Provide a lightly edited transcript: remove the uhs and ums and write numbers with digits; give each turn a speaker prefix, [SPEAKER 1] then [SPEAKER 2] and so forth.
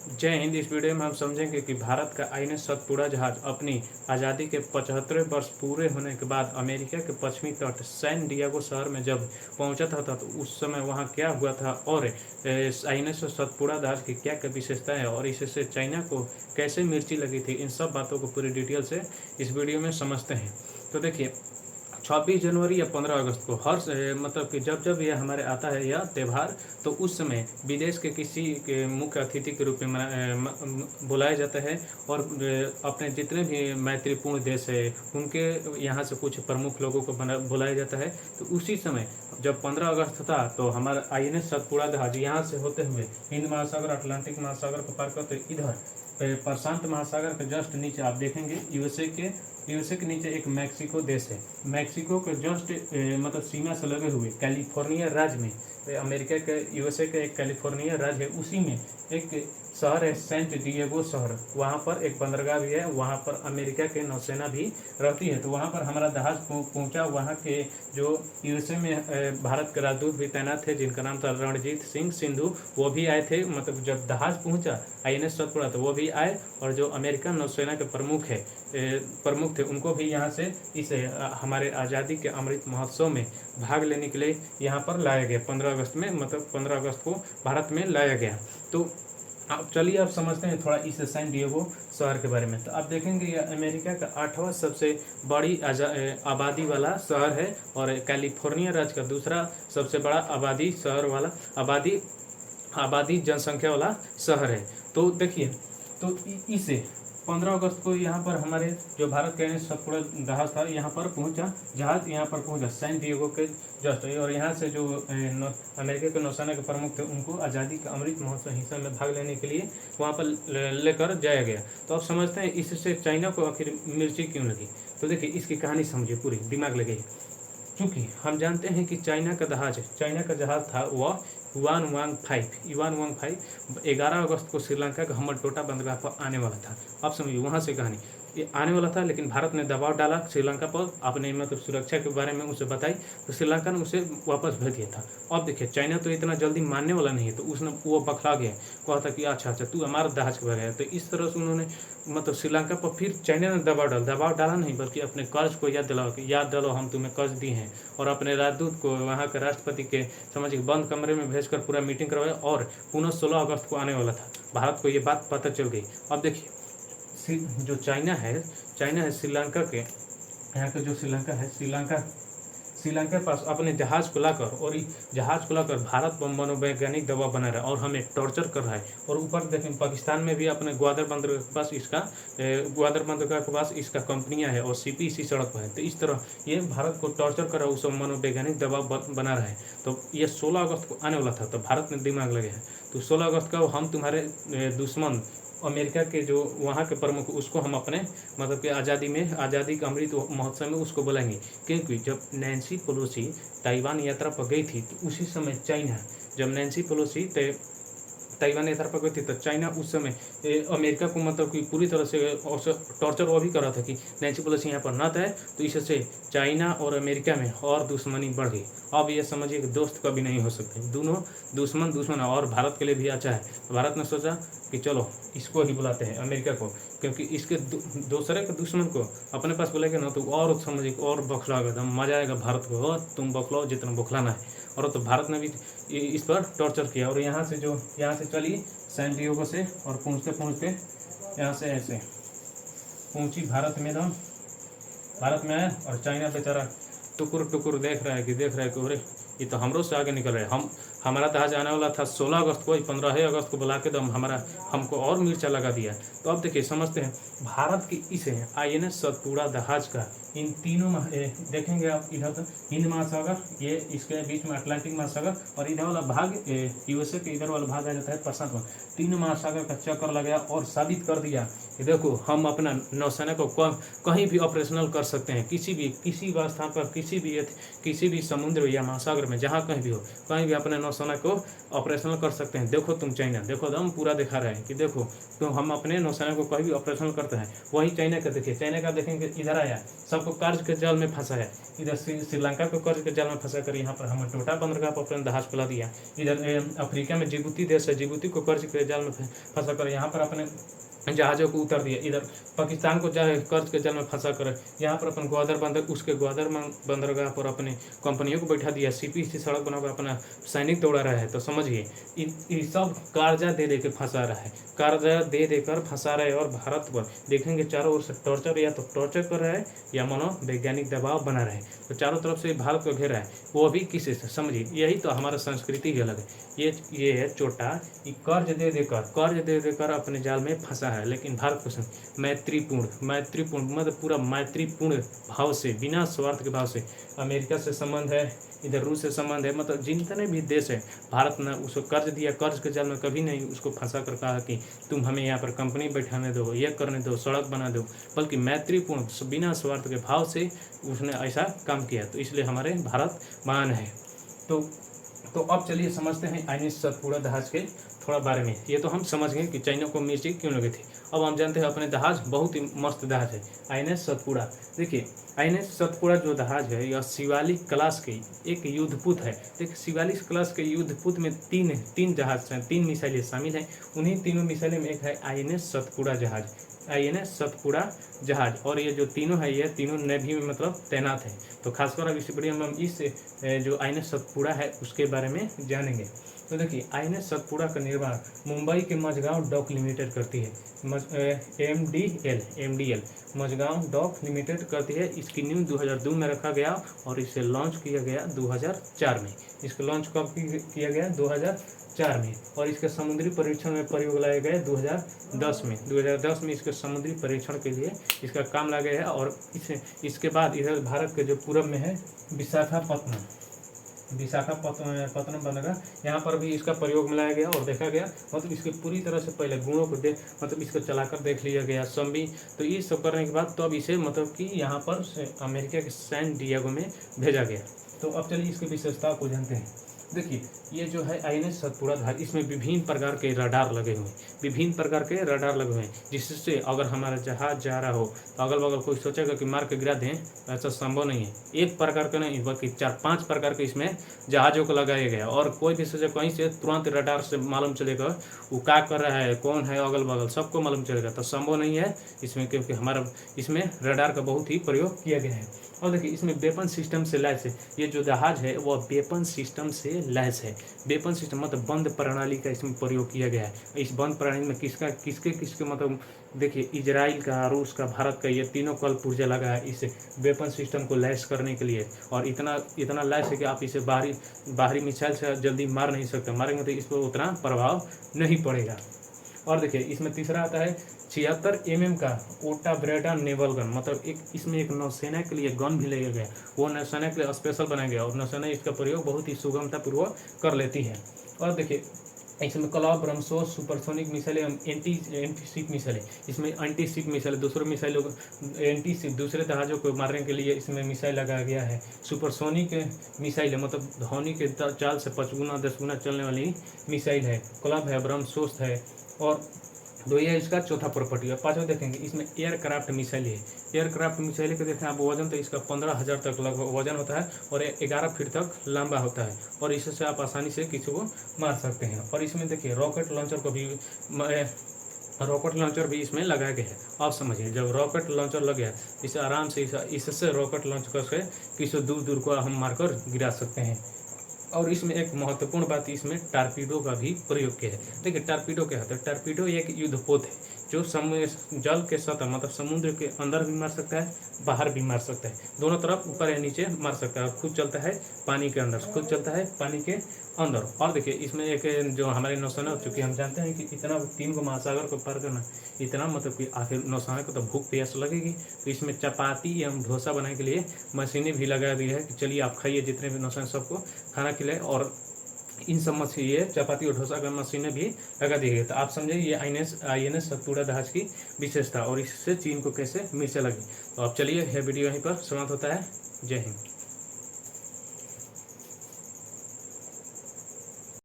[SPEAKER 1] जय हिंद। इस वीडियो में हम समझेंगे कि भारत का आईएनएस सतपुड़ा जहाज अपनी आज़ादी के 75वें वर्ष पूरे होने के बाद अमेरिका के पश्चिमी तट सैन डिएगो शहर में जब पहुंचा था तो उस समय वहां क्या हुआ था और आईएनएस सतपुड़ा जहाज की क्या क्या विशेषताएं है और इससे चाइना को कैसे मिर्ची लगी थी, इन सब बातों को पूरी डिटेल से इस वीडियो में समझते हैं। तो देखिए, 26 जनवरी या 15 अगस्त को हर मतलब कि जब जब यह हमारे आता है यह त्यौहार, तो उस समय विदेश के किसी के मुख्य अतिथि के रूप में बुलाया जाता है और अपने जितने भी मैत्रीपूर्ण देश है उनके यहाँ से कुछ प्रमुख लोगों को बुलाया जाता है। तो उसी समय जब 15 अगस्त था तो हमारा आईएनएस सतपुड़ा जहाज यहाँ से होते हुए हिंद महासागर, अटलांटिक महासागर को पार करते इधर प्रशांत महासागर के जस्ट नीचे आप देखेंगे यूएसए के नीचे एक मैक्सिको देश है। मैक्सिको के जस्ट मतलब सीमा से लगे हुए कैलिफोर्निया राज्य में, अमेरिका के यूएसए का एक कैलिफोर्निया राज्य है, उसी में एक शहर है सेंट डिएगो शहर। वहाँ पर एक बंदरगाह भी है, वहाँ पर अमेरिका के नौसेना भी रहती है। तो वहाँ पर हमारा जहाज पहुँचा। वहाँ के जो यूएसए में भारत के राजदूत भी तैनात थे जिनका नाम था रणजीत सिंह सिंधु, वो भी आए थे। मतलब जब जहाज पहुँचा आईएनएस सतपुड़ा तो वो भी आए और जो अमेरिकन नौसेना के प्रमुख थे उनको भी यहाँ से इस हमारे आज़ादी के अमृत महोत्सव में भाग लेने के लिए यहाँ पर लाया गया। 15 अगस्त में, मतलब 15 अगस्त को भारत में लाया गया। तो अब चलिए आप समझते हैं थोड़ा इस सैन डिएगो शहर के बारे में। तो आप देखेंगे यह अमेरिका का 8वां सबसे बड़ी आबादी वाला शहर है और कैलिफोर्निया राज्य का दूसरा सबसे बड़ा आबादी शहर वाला आबादी जनसंख्या वाला शहर है। तो देखिए, तो इसे 15 अगस्त को यहाँ पर हमारे जो भारत का सतपुड़ा जहाज था यहाँ पर पहुँचा सैन डिएगो के जस्ट, और यहाँ से जो अमेरिका के नौसेना के प्रमुख थे उनको आज़ादी का अमृत महोत्सव हिस्सा में भाग लेने के लिए वहाँ पर लेकर जाया गया। तो आप समझते हैं इससे चाइना को आखिर मिर्ची क्यों लगी। तो देखिए, इसकी कहानी समझिए, पूरी दिमाग लगे। क्योंकि हम जानते हैं कि चाइना का जहाज था वह युआन वांग 5 11 अगस्त को श्रीलंका के हमरटोटा बंदरगाह पर आने वाला था। आप समझिए, वहाँ से कहानी ये आने वाला था, लेकिन भारत ने दबाव डाला श्रीलंका पर, अपने मतलब सुरक्षा के बारे में उसे बताई, तो श्रीलंका ने उसे वापस भेज दिया था। अब देखिए, चाइना तो इतना जल्दी मानने वाला नहीं है, तो उसने वो बखला गया, कहा था कि अच्छा तू हमारा जहाज के है। तो इस तरह से उन्होंने मतलब श्रीलंका पर फिर चाइना ने दबाव डाला नहीं, बल्कि अपने कर्ज को याद दिलाओ हम तुम्हें कर्ज दिए हैं, और अपने राजदूत को वहाँ के राष्ट्रपति के समझिए बंद कमरे में भेजकर पूरा मीटिंग करवाया और पुनः 16 अगस्त को आने वाला था। भारत को ये बात पता चल गई। अब देखिए, जो चाइना है श्रीलंका के यहाँ का जो श्रीलंका के पास अपने जहाज को लाकर भारत पर मनोवैज्ञानिक दबाव बना रहा है और हमें टॉर्चर कर रहा है। और ऊपर देखें, पाकिस्तान में भी अपने ग्वादर बंदरगाह के पास इसका कंपनियां है और सीपी इसी सड़क पर है। तो इस तरह ये भारत को टॉर्चर कर रहा है, उस मनोवैज्ञानिक दबाव बना रहा है। तो ये 16 अगस्त को आने वाला था, तो भारत ने दिमाग लगे है तो 16 अगस्त का हम तुम्हारे दुश्मन अमेरिका के जो वहाँ के प्रमुख, उसको हम अपने मतलब कि आज़ादी का अमृत महोत्सव में उसको बुलाएंगे। क्योंकि जब नैन्सी पेलोसी ताइवान यात्रा पर गई थी तो उसी समय चाइना, जब नैन्सी पेलोसी ताइवान यात्रा पर गई थी तो चाइना उस समय अमेरिका को मतलब कि पूरी तरह से टॉर्चर वो भी कर रहा था कि नैन्सी पेलोसी यहाँ पर न था, तो इससे चाइना और अमेरिका में और दुश्मनी बढ़ गई। अब ये समझिए कि दोस्त कभी नहीं हो सकते, दोनों दुश्मन और भारत के लिए भी अच्छा है। तो भारत ने सोचा कि चलो इसको ही बुलाते हैं, अमेरिका को, क्योंकि इसके दूसरे के दुश्मन को अपने पास बुलाएगा ना तो और समझिए और बौखलाएगा, मजा आएगा भारत को, और तुम बौखलाओ जितना बौखलाना है। और तो भारत ने भी इस पर टॉर्चर किया। और यहाँ से चली सैन डिएगो से और पहुँचते यहाँ से ऐसे पहुँची भारत में आया और चाइना बेचारा टुकुर देख रहा है कि अरे ये तो हमरों से आगे निकल रहे हैं। हमारा जहाज आने वाला था 16 अगस्त को, 15 अगस्त को बुला के तो हमको और मिर्चा लगा दिया। तो अब देखिए, समझते हैं भारत की इस आईएनएस सतपुड़ा जहाज का इन तीनों देखेंगे आप, इधर तो हिंद महासागर, ये इसके बीच में अटलांटिक महासागर, और इधर वाला भाग यूएसए के इधर वाला भाग आ जाता है प्रशांत महासागर। तीनों महासागर का चक्कर लगाया और साबित कर दिया कि देखो हम अपना नौसेना को कहीं भी ऑपरेशनल कर सकते हैं, किसी भी स्थान पर, किसी भी समुद्र या महासागर में, जहाँ कहीं भी हो, कहीं भी अपने नौसेना को ऑपरेशनल कर सकते हैं। देखो तुम चाइना, देखो हम पूरा दिखा रहे हैं कि देखो तो हम अपने नौसेना को कहीं भी ऑपरेशनल करते हैं। वही चाइना का देखिए, चाइना का देखेंगे इधर आया, सबको कर्ज के जाल में फंसा है। इधर श्रीलंका को कर्ज के जाल में फंसा कर यहाँ पर हम टोटा बंदरगाह पर अपने जहाज फैला दिया। इधर अफ्रीका में जिबूती देश है, जिबूती को कर्ज के जाल में फंसा कर यहाँ पर अपने जहाज़ों को उतर दिया। इधर पाकिस्तान को कर्ज के जाल में फंसा कर यहाँ पर अपन ग्वादर बंदर, उसके ग्वादर बंदरगाह पर अपने कंपनियों को बैठा दिया। सीपीसी सड़क बनाकर अपना सैनिक दौड़ा रहा है। तो समझिए ये सब कर्जा दे दे के फंसा रहा है, कर्जा दे देकर फंसा रहा है। और भारत पर देखेंगे चारों ओर से टॉर्चर, या तो टॉर्चर कर रहा है या मनोवैज्ञानिक दबाव बना रहा है। तो चारों तरफ से भारत को घेरा है, वो भी किसी से, समझिए यही तो हमारा संस्कृति ही अलग है। ये है चोटा, ये कर्ज दे देकर अपने जाल में फंसा है। लेकिन भारत को मैत्रीपूर्ण मतलब पूरा मैत्रीपूर्ण भाव से, बिना स्वार्थ के भाव से अमेरिका से संबंध है, इधर रूस से संबंध है। मतलब जितने भी देश है, भारत ने उसको कर्ज दिया, कर्ज के जाल में कभी नहीं उसको फंसा कर कहा कि तुम हमें यहाँ पर कंपनी बैठाने दो, ये करने दो, सड़क बना दो, बल्कि मैत्रीपूर्ण बिना स्वार्थ के भाव से उसने ऐसा काम किया। तो इसलिए हमारे भारत महान है। तो अब चलिए समझते हैं आईएनएस सतपुड़ा जहाज के थोड़ा बारे में। ये तो हम समझ गए कि चाइना को मिर्ची क्यों लगी थी। अब हम जानते हैं अपने जहाज बहुत ही मस्त जहाज है आईएनएस सतपुड़ा। देखिए आईएनएस सतपुड़ा जो जहाज है यह शिवालिक क्लास के एक युद्धपूत है। देखिए शिवालिक क्लास के युद्धपूत में तीन जहाज हैं, 3 मिसाइलें शामिल हैं। उन्हीं तीनों मिसाइलों में एक है आईएनएस सतपुड़ा जहाज, आईएनएस सतपुड़ा जहाज। और ये जो तीनों है ये तीनों नेवी में मतलब तैनात है। तो खासकर अब इस वीडियो में हम इस जो आईएनएस सतपुड़ा है उसके बारे में जानेंगे। तो देखिए आईएनएस सतपुड़ा का निर्माण मुंबई के मझगांव डॉक लिमिटेड करती है, एमडीएल मझगांव डॉक लिमिटेड करती है। इसकी नींव 2002 में रखा गया और इसे लॉन्च किया गया 2004 में। इसको लॉन्च कब किया गया? 2004 में। और इसके समुद्री परीक्षण में प्रयोग लाए गए 2010 में। 2010 में इसके समुद्री परीक्षण के लिए इसका काम लाया गया है। और इसके बाद इधर भारत के जो पूर्व में है विशाखापत्तनम बंदरगाह, यहाँ पर भी इसका प्रयोग में लाया गया और देखा गया। मतलब इसके पूरी तरह से पहले गुणों को मतलब इसको चलाकर देख लिया गया संभी। तो ये सब करने के बाद तो अब इसे मतलब कि यहाँ पर अमेरिका के सैन डिएगो में भेजा गया। तो अब चलिए इसकी विशेषताओं को जानते हैं। देखिए ये जो है आईएनएस सतपुड़ा जहाज, इसमें विभिन्न प्रकार के रडार लगे हुए हैं, जिससे अगर हमारा जहाज जा रहा हो तो अगल बगल कोई सोचेगा कि मार के गिरा दें, ऐसा संभव नहीं है। एक प्रकार का नहीं बल्कि 4-5 प्रकार के इसमें जहाज़ों को लगाया गया। और कोई भी सोचे कहीं से तुरंत रडार से मालूम चलेगा वो क्या कर रहा है, कौन है अगल बगल, सबको मालूम चलेगा। तो संभव नहीं है इसमें, क्योंकि हमारा इसमें रडार का बहुत ही प्रयोग किया गया है। और देखिए इसमें वेपन सिस्टम से लैस है। ये जो जहाज है वह वेपन सिस्टम से लैस है। वेपन सिस्टम मतलब बंद प्रणाली का इसमें प्रयोग किया गया है। इस बंद प्रणाली में किसके मतलब देखिए इजराइल का, रूस का, भारत का, ये तीनों कल पुर्जा लगा है इस वेपन सिस्टम को लैस करने के लिए। और इतना लैस है कि आप इसे बाहरी मिसाइल से जल्दी मार नहीं सकते, मारेंगे तो इस पर उतना प्रभाव नहीं पड़ेगा। और देखिए इसमें तीसरा आता है 76 mm का ओटा ब्रेडा नेवल गन। मतलब इसमें एक नौसेना के लिए गन भी लिया गया, वो नौसेना के लिए स्पेशल बनाया गया और नौसेना इसका प्रयोग बहुत ही सुगमतापूर्वक कर लेती है। और देखिए इसमें क्लाव, ब्रह्मोस, सुपरसोनिक मिसाइलें, एंटी शिप मिसाइलें, इसमें एंटी शिप मिसाइलें, दूसरे जहाज़ों को मारने के लिए इसमें मिसाइल लगाया गया है। सुपरसोनिक मिसाइल मतलब ध्वनि के चाल से 5 गुना 10 गुना चलने वाली मिसाइल है। क्लाव है, ब्रह्मोस है। और दो ये इसका चौथा प्रॉपर्टी है। पाँचवा देखेंगे इसमें एयरक्राफ्ट मिसाइल है। एयरक्राफ्ट मिसाइल के देखें आप वजन, तो इसका 15,000 तक लगभग वजन होता है और 11 फीट तक लंबा होता है। और इससे आप आसानी से किसी को मार सकते हैं। और इसमें देखिए रॉकेट लॉन्चर भी इसमें लगाया गया है। आप समझिए जब रॉकेट लॉन्चर लग गया इसे आराम से इससे रॉकेट लॉन्च करके किसी दूर को हम मारकर गिरा सकते हैं। और इसमें एक महत्वपूर्ण बात, इसमें टारपीडो का भी प्रयोग किया है। देखिए टारपीडो क्या होता है? टारपीडो एक युद्धपोत है जो जल के सतह मतलब समुद्र के अंदर भी मार सकता है, बाहर भी मार सकता है, दोनों तरफ ऊपर या नीचे मार सकता है। खुद चलता है पानी के अंदर, और देखिए इसमें एक जो हमारी नौसेना, चूँकि हम जानते हैं कि इतना 3 को महासागर को पार करना इतना मतलब कि आखिर नौसेना को तो भूख प्यास लगेगी। तो इसमें चपाती एवं डोसा बनाने के लिए मशीनें भी लगा दी है कि चलिए आप खाइए, जितने भी नौसेना सबको खाना खिलाए। और इन सब ये चपाती और डोसा का मशीनें भी लगा दी गई। तो आप समझे ये आईएनएस सतपुड़ा जहाज की विशेषता और इससे चीन को कैसे मिर्चा लगी। तो अब चलिए यह वीडियो यहीं पर समाप्त होता है। जय हिंद।